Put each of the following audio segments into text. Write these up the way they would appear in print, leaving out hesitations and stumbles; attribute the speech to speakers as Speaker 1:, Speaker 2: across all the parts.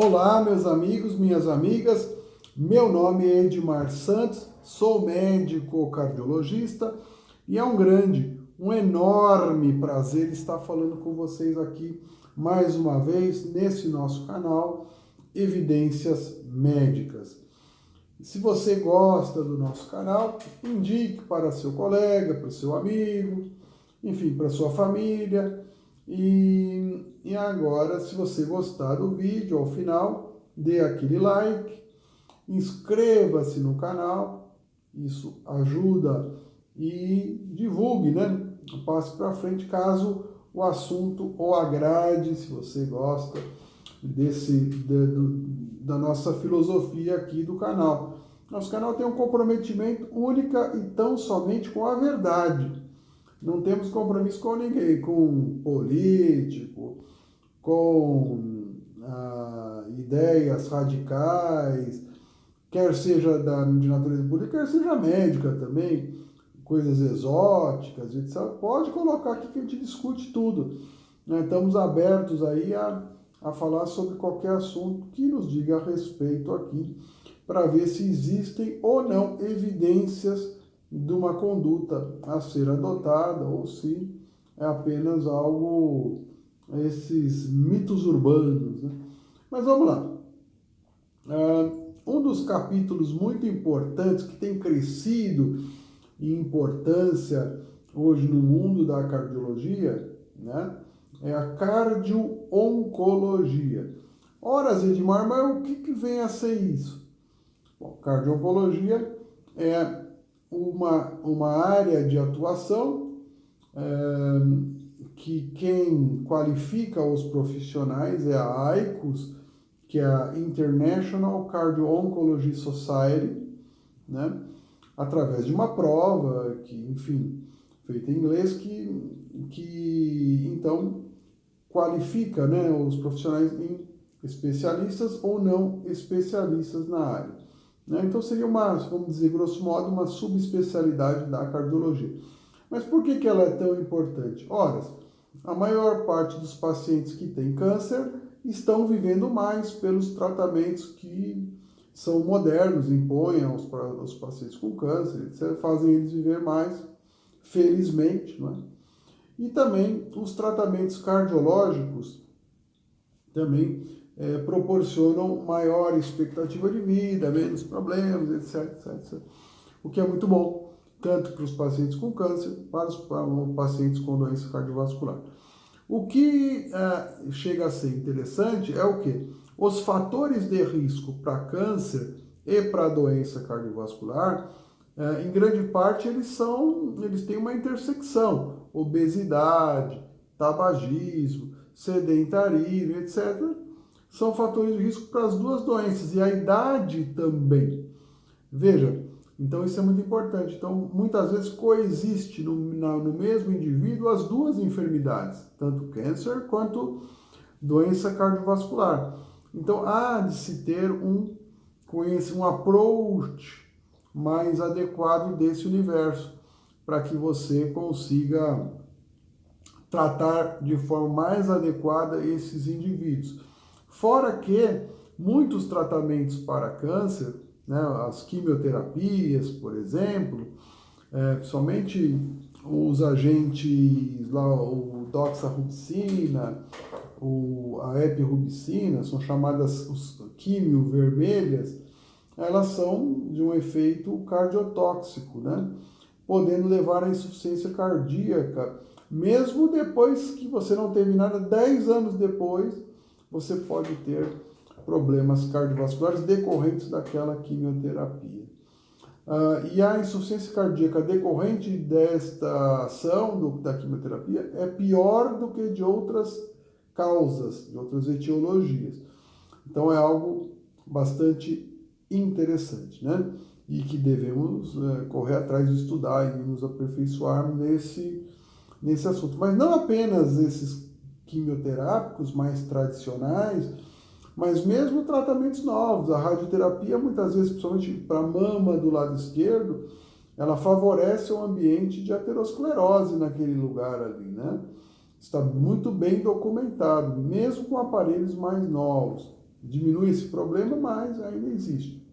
Speaker 1: Olá, meus amigos, minhas amigas. Meu nome é Edmar Santos, sou médico cardiologista e é um enorme prazer estar falando com vocês aqui mais uma vez nesse nosso canal Evidências Médicas. Se você gosta do nosso canal, indique para seu colega, para o seu amigo, enfim, para sua família. E agora, se você gostar do vídeo, ao final, dê aquele like, inscreva-se no canal, isso ajuda e divulgue, né? Passe para frente caso o assunto o agrade, se você gosta da nossa filosofia aqui do canal. Nosso canal tem um comprometimento única e tão somente com a verdade. Não temos compromisso com ninguém, com político, com ideias radicais, quer seja de natureza política, quer seja médica também, coisas exóticas, etc. Pode colocar aqui que a gente discute tudo. Estamos abertos aí a falar sobre qualquer assunto que nos diga a respeito aqui, para ver se existem ou não evidências de uma conduta a ser adotada ou se é apenas algo, esses mitos urbanos, né? Mas vamos lá. Um dos capítulos muito importantes que tem crescido em importância hoje no mundo da cardiologia, né, é a cardio-oncologia. Ora, Edmar, mas o que vem a ser isso? Bom, cardio-oncologia é uma área de atuação que quem qualifica os profissionais é a ICOS, que é a International Cardio-Oncology Society, né? Através de uma prova que, enfim, feita em inglês, que então qualifica, né, os profissionais em especialistas ou não especialistas na área. Né? Então seria vamos dizer, grosso modo, uma subespecialidade da cardiologia. Mas por que ela é tão importante? Ora, a maior parte dos pacientes que têm câncer estão vivendo mais pelos tratamentos que são modernos, impõem aos pacientes com câncer, etc., fazem eles viver mais, felizmente, não é? E também os tratamentos cardiológicos também proporcionam maior expectativa de vida, menos problemas, etc, etc. O que é muito bom, tanto para os pacientes com câncer, para os pacientes com doença cardiovascular. O que chega a ser interessante é o quê? Os fatores de risco para câncer e para doença cardiovascular, em grande parte, eles têm uma intersecção. Obesidade, tabagismo, sedentarismo, etc. São fatores de risco para as duas doenças. E a idade também. Veja, então isso é muito importante. Então, muitas vezes coexiste no mesmo indivíduo as duas enfermidades, tanto câncer quanto doença cardiovascular. Então, há de se ter um approach mais adequado desse universo, para que você consiga tratar de forma mais adequada esses indivíduos. Fora que muitos tratamentos para câncer, né, as quimioterapias, por exemplo, somente os agentes, lá, o doxarubicina, a epirubicina, são chamadas quimio vermelhas, elas são de um efeito cardiotóxico, né? Podendo levar à insuficiência cardíaca. Mesmo depois que você não teve nada, 10 anos depois, você pode ter problemas cardiovasculares decorrentes daquela quimioterapia. E a insuficiência cardíaca decorrente desta ação da quimioterapia é pior do que de outras causas, de outras etiologias. Então é algo bastante interessante, né? E que devemos correr atrás de estudar e nos aperfeiçoar nesse assunto. Mas não apenas esses quimioterápicos mais tradicionais, mas mesmo tratamentos novos. A radioterapia, muitas vezes, principalmente para a mama do lado esquerdo, ela favorece um ambiente de aterosclerose naquele lugar ali, né? Está muito bem documentado, mesmo com aparelhos mais novos. Diminui esse problema, mas ainda existe.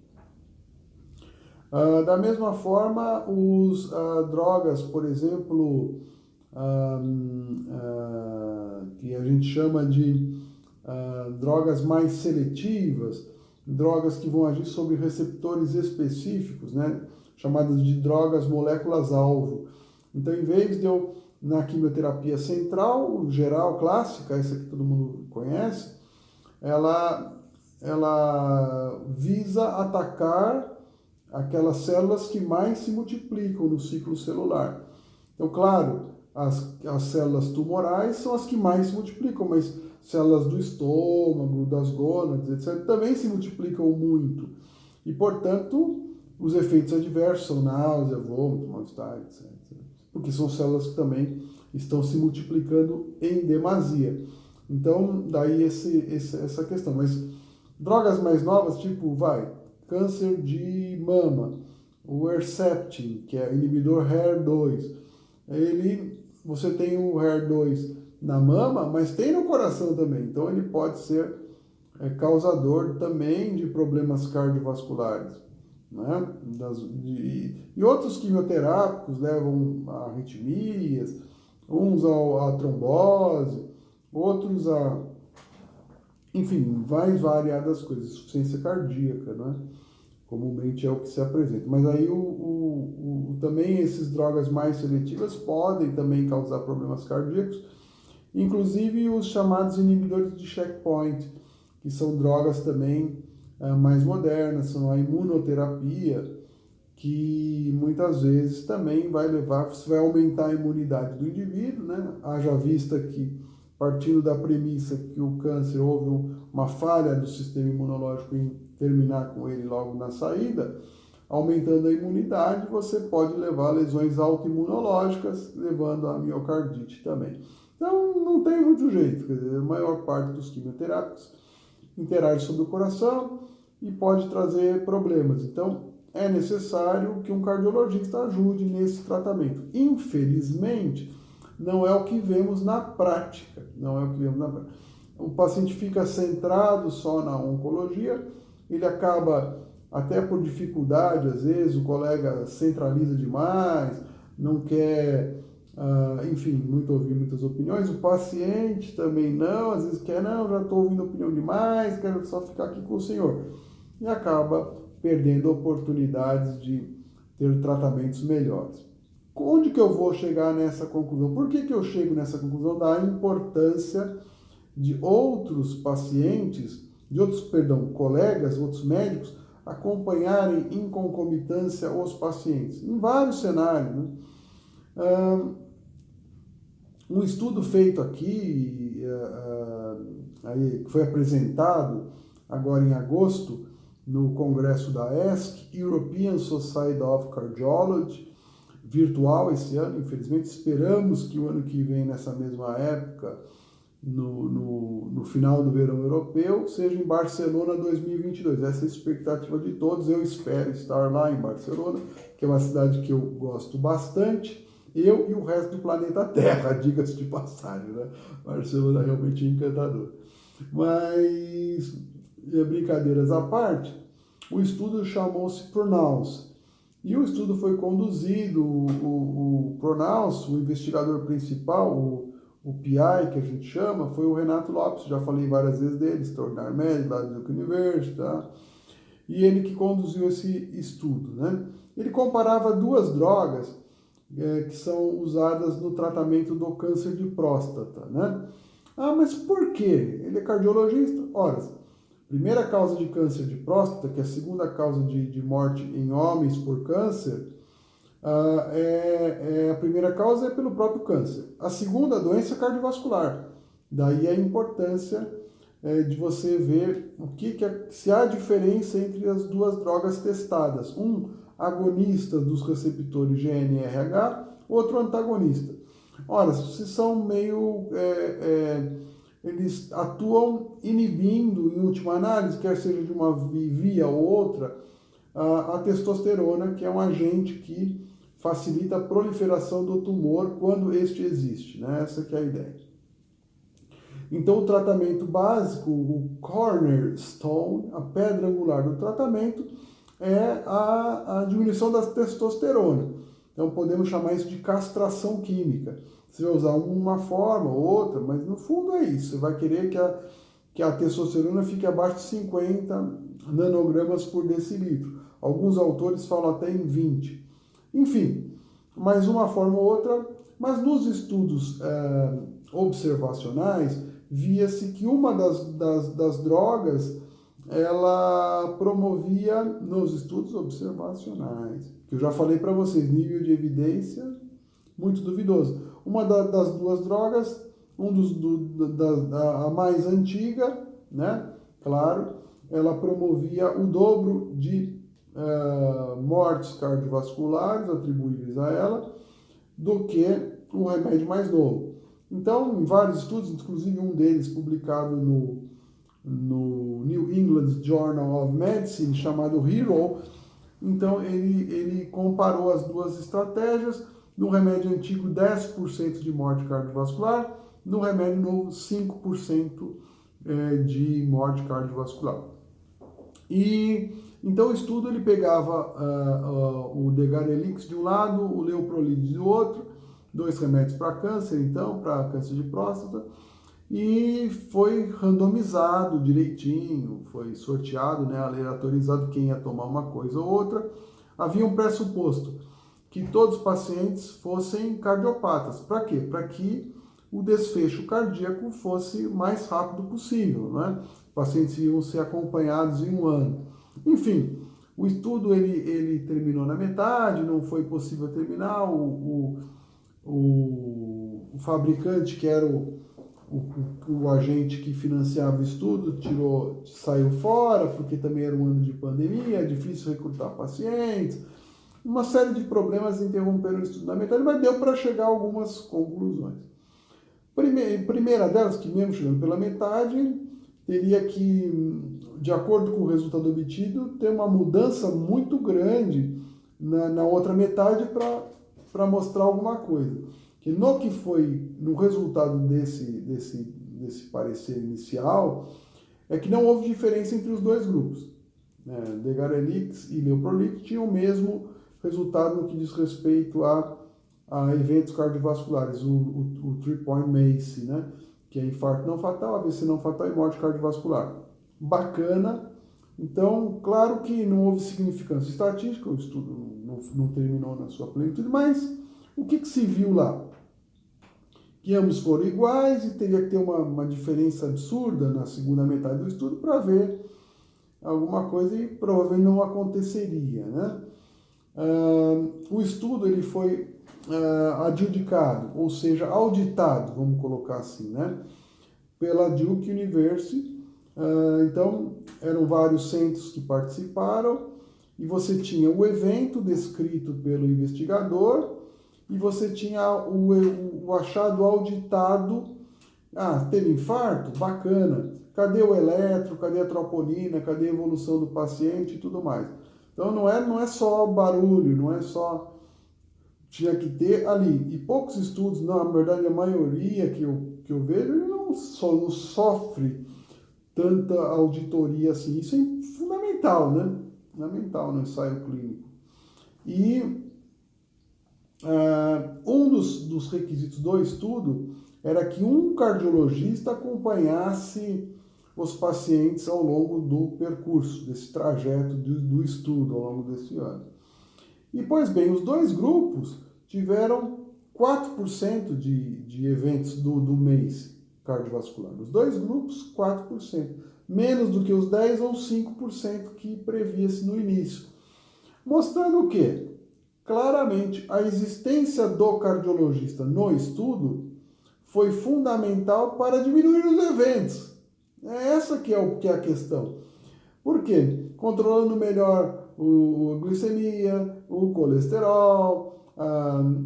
Speaker 1: Da mesma forma, drogas, por exemplo, que a gente chama de drogas mais seletivas, drogas que vão agir sobre receptores específicos, né, chamadas de drogas moléculas-alvo. Então, em vez de eu, na quimioterapia central, geral, clássica, essa que todo mundo conhece, ela visa atacar aquelas células que mais se multiplicam no ciclo celular. Então, claro, as células tumorais são as que mais se multiplicam, mas células do estômago, das gônadas, etc., também se multiplicam muito. E, portanto, os efeitos adversos são náusea, vômito, mal-estar, etc. Porque são células que também estão se multiplicando em demasia. Então, daí essa questão. Mas drogas mais novas, tipo, câncer de mama, o Herceptin, que é inibidor HER2, você tem o HER2 na mama, mas tem no coração também. Então, ele pode ser causador também de problemas cardiovasculares. Né? E outros quimioterápicos levam a arritmias, uns a trombose, outros enfim, variadas coisas, insuficiência cardíaca, né? Comumente é o que se apresenta. Mas aí também essas drogas mais seletivas podem também causar problemas cardíacos, inclusive os chamados inibidores de checkpoint, que são drogas também mais modernas, são a imunoterapia, que muitas vezes também vai aumentar a imunidade do indivíduo, né? Haja vista que, partindo da premissa que o câncer houve uma falha do sistema imunológico em terminar com ele logo na saída, aumentando a imunidade, você pode levar a lesões autoimunológicas, levando a miocardite também. Então, não tem muito jeito, quer dizer, a maior parte dos quimioterápicos interage sobre o coração e pode trazer problemas. Então, é necessário que um cardiologista ajude nesse tratamento. Infelizmente, não é o que vemos na prática. Não é o que vemos na prática. O paciente fica centrado só na oncologia, ele acaba, até por dificuldade, às vezes, o colega centraliza demais, não quer, enfim, ouvir muitas opiniões. O paciente também não, às vezes quer, não, já estou ouvindo opinião demais, quero só ficar aqui com o senhor. E acaba perdendo oportunidades de ter tratamentos melhores. Onde que eu vou chegar nessa conclusão? Por que eu chego nessa conclusão da importância de outros pacientes, colegas, outros médicos, acompanharem em concomitância os pacientes, em vários cenários, né? Um estudo feito aqui, que foi apresentado agora em agosto, no congresso da ESC, European Society of Cardiology, virtual esse ano, infelizmente. Esperamos que o ano que vem, nessa mesma época, no final do verão europeu, seja em Barcelona 2022. Essa é a expectativa de todos. Eu espero estar lá em Barcelona, que é uma cidade que eu gosto bastante, eu e o resto do planeta Terra, diga-se de passagem, né? Barcelona é realmente encantador. Mas, brincadeiras à parte, o estudo chamou-se PRONOUNCE. E o estudo foi conduzido, o PRONOUNCE, o investigador principal, o PI, que a gente chama, foi o Renato Lopes, já falei várias vezes dele, extraordinário médico, lá do Duke University, tá? E ele que conduziu esse estudo, né? Ele comparava duas drogas que são usadas no tratamento do câncer de próstata, né? Mas por quê? Ele é cardiologista? Ora, primeira causa de câncer de próstata, que é a segunda causa de morte em homens por câncer, a primeira causa é pelo próprio câncer. A segunda, doença cardiovascular. Daí a importância de você ver se há diferença entre as duas drogas testadas. Um agonista dos receptores GNRH, outro antagonista. Ora, se são meio... eles atuam inibindo, em última análise, quer seja de uma via ou outra, a testosterona, que é um agente que facilita a proliferação do tumor quando este existe, né? Essa que é a ideia. Então, o tratamento básico, o cornerstone, a pedra angular do tratamento, é a diminuição da testosterona. Então, podemos chamar isso de castração química. Você vai usar uma forma ou outra, mas no fundo é isso. Você vai querer que a testosterona fique abaixo de 50 nanogramas por decilitro. Alguns autores falam até em 20. Enfim, mais uma forma ou outra, mas nos estudos observacionais, via-se que uma das drogas, ela promovia, nos estudos observacionais, que eu já falei para vocês, nível de evidência muito duvidoso. Uma das duas drogas, a mais antiga, né? Claro, ela promovia o dobro de mortes cardiovasculares atribuíveis a ela do que o remédio mais novo. Então, em vários estudos, inclusive um deles publicado no New England Journal of Medicine, chamado HERO, então ele comparou as duas estratégias. No remédio antigo, 10% de morte cardiovascular, no remédio novo, 5% de morte cardiovascular. E então o estudo ele pegava o Degarelix de um lado, o Leuprolide do outro, dois remédios para câncer, então, para câncer de próstata, e foi randomizado direitinho, foi sorteado, né, aleatorizado quem ia tomar uma coisa ou outra. Havia um pressuposto que todos os pacientes fossem cardiopatas. Para quê? Para que o desfecho cardíaco fosse o mais rápido possível, né? Os pacientes iam ser acompanhados em um ano. Enfim, o estudo ele terminou na metade, não foi possível terminar. O fabricante, que era o agente que financiava o estudo, saiu fora, porque também era um ano de pandemia, é difícil recrutar pacientes. Uma série de problemas interromperam o estudo na metade, mas deu para chegar a algumas conclusões. Primeira delas, que mesmo chegando pela metade, teria que, de acordo com o resultado obtido, ter uma mudança muito grande na outra metade para mostrar alguma coisa. Que no resultado desse parecer inicial, é que não houve diferença entre os dois grupos. Degarelix e Leuprolide tinham o mesmo resultado no que diz respeito a eventos cardiovasculares, o 3-point MACE, né? Que é infarto não fatal, AVC não fatal e morte cardiovascular. Bacana. Então, claro que não houve significância estatística, o estudo não terminou na sua plenitude, mas o que se viu lá? Que ambos foram iguais e teria que ter uma diferença absurda na segunda metade do estudo para ver alguma coisa e provavelmente não aconteceria, né? O estudo ele foi adjudicado, ou seja, auditado, vamos colocar assim, né? Pela Duke University. Então, eram vários centros que participaram e você tinha o evento descrito pelo investigador e você tinha o achado auditado. Teve infarto? Bacana. Cadê o eletro? Cadê a troponina? Cadê a evolução do paciente e tudo mais? Então não é só barulho, não é só... Tinha que ter ali. E poucos estudos, na verdade a maioria que eu vejo, ele não sofre tanta auditoria assim. Isso é fundamental, né? Fundamental no ensaio clínico. E um dos requisitos do estudo era que um cardiologista acompanhasse os pacientes ao longo do percurso, desse trajeto do estudo, ao longo desse ano. E, pois bem, os dois grupos tiveram 4% de eventos do mês cardiovascular. Os dois grupos, 4%. Menos do que os 10% ou 5% que previa-se no início. Mostrando o quê? Claramente, a existência do cardiologista no estudo foi fundamental para diminuir os eventos. É essa que é a questão. Por quê? Controlando melhor a glicemia, o colesterol,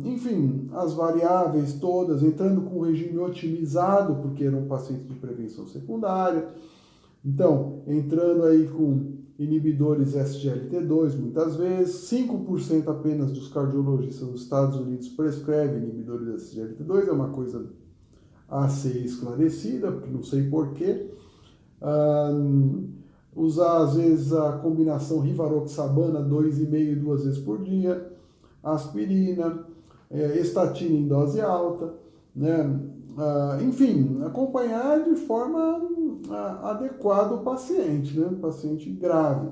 Speaker 1: enfim, as variáveis todas, entrando com o regime otimizado, porque era um paciente de prevenção secundária. Então, entrando aí com inibidores SGLT2, muitas vezes, 5% apenas dos cardiologistas dos Estados Unidos prescrevem inibidores SGLT2, é uma coisa a ser esclarecida, porque não sei porquê. Usar, às vezes, a combinação rivaroxabana 2,5 2 vezes por dia, aspirina, estatina em dose alta, né? Enfim, acompanhar de forma adequada o paciente, né? Paciente grave.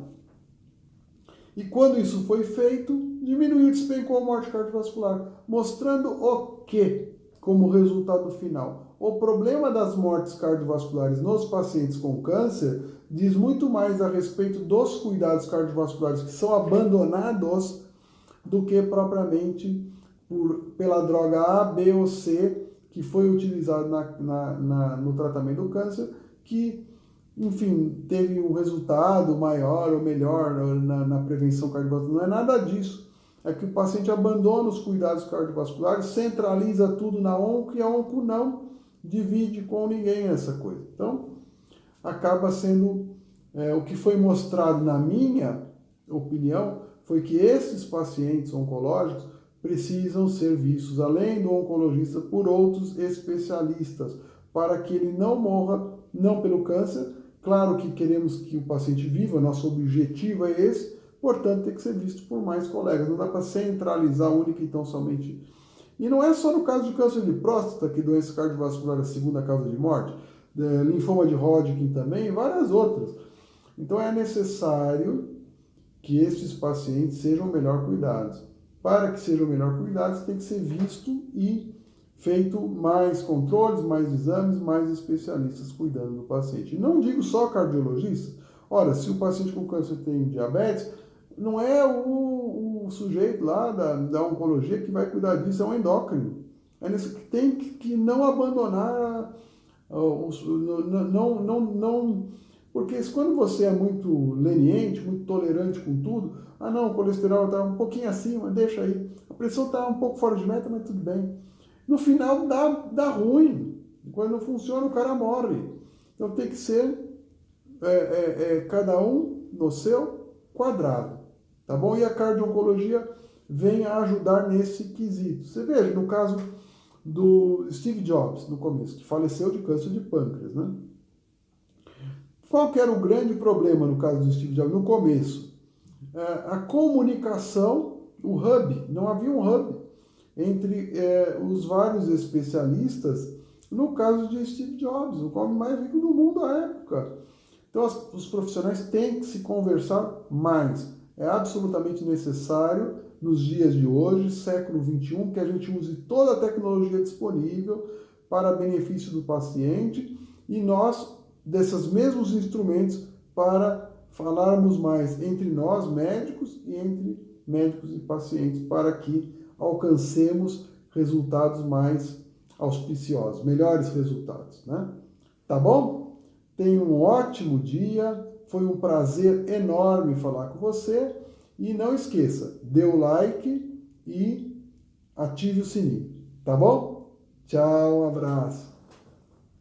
Speaker 1: E quando isso foi feito, diminuiu o despencou a morte cardiovascular, mostrando o quê como resultado final? O problema das mortes cardiovasculares nos pacientes com câncer diz muito mais a respeito dos cuidados cardiovasculares que são abandonados do que propriamente pela droga A, B ou C que foi utilizado no tratamento do câncer, que, enfim, teve um resultado maior ou melhor na prevenção cardiovascular. Não é nada disso. É que o paciente abandona os cuidados cardiovasculares, centraliza tudo na onco e a onco não divide com ninguém essa coisa. Então, acaba sendo o que foi mostrado na minha opinião, foi que esses pacientes oncológicos precisam ser vistos, além do oncologista, por outros especialistas, para que ele não morra, não pelo câncer. Claro que queremos que o paciente viva, nosso objetivo é esse, portanto tem que ser visto por mais colegas. Não dá para centralizar única e tão somente. E não é só no caso de câncer de próstata, que doença cardiovascular é a segunda causa de morte, linfoma de Hodgkin também, e várias outras. Então é necessário que estes pacientes sejam melhor cuidados. Para que sejam melhor cuidados, tem que ser visto e feito mais controles, mais exames, mais especialistas cuidando do paciente. Não digo só cardiologista. Ora, se o paciente com câncer tem diabetes, não é o sujeito lá da oncologia que vai cuidar disso, é um endócrino. É nesse que tem que não abandonar, porque quando você é muito leniente, muito tolerante com tudo, não, o colesterol está um pouquinho acima, deixa aí. A pressão está um pouco fora de meta, mas tudo bem. No final dá ruim. Quando não funciona, o cara morre. Então tem que ser cada um no seu quadrado, tá bom? E a cardio-oncologia vem a ajudar nesse quesito. Você veja, no caso do Steve Jobs, no começo, que faleceu de câncer de pâncreas, né? Qual que era o grande problema no caso do Steve Jobs? No começo, a comunicação, o hub, não havia um hub entre os vários especialistas, no caso de Steve Jobs, o homem mais rico do mundo à época. Então, os profissionais têm que se conversar mais. É absolutamente necessário, nos dias de hoje, século XXI, que a gente use toda a tecnologia disponível para benefício do paciente e nós, desses mesmos instrumentos, para falarmos mais entre nós, médicos, e entre médicos e pacientes, para que alcancemos resultados mais auspiciosos, melhores resultados, né? Tá bom? Tenha um ótimo dia, foi um prazer enorme falar com você e não esqueça, dê o like e ative o sininho, tá bom? Tchau, um abraço.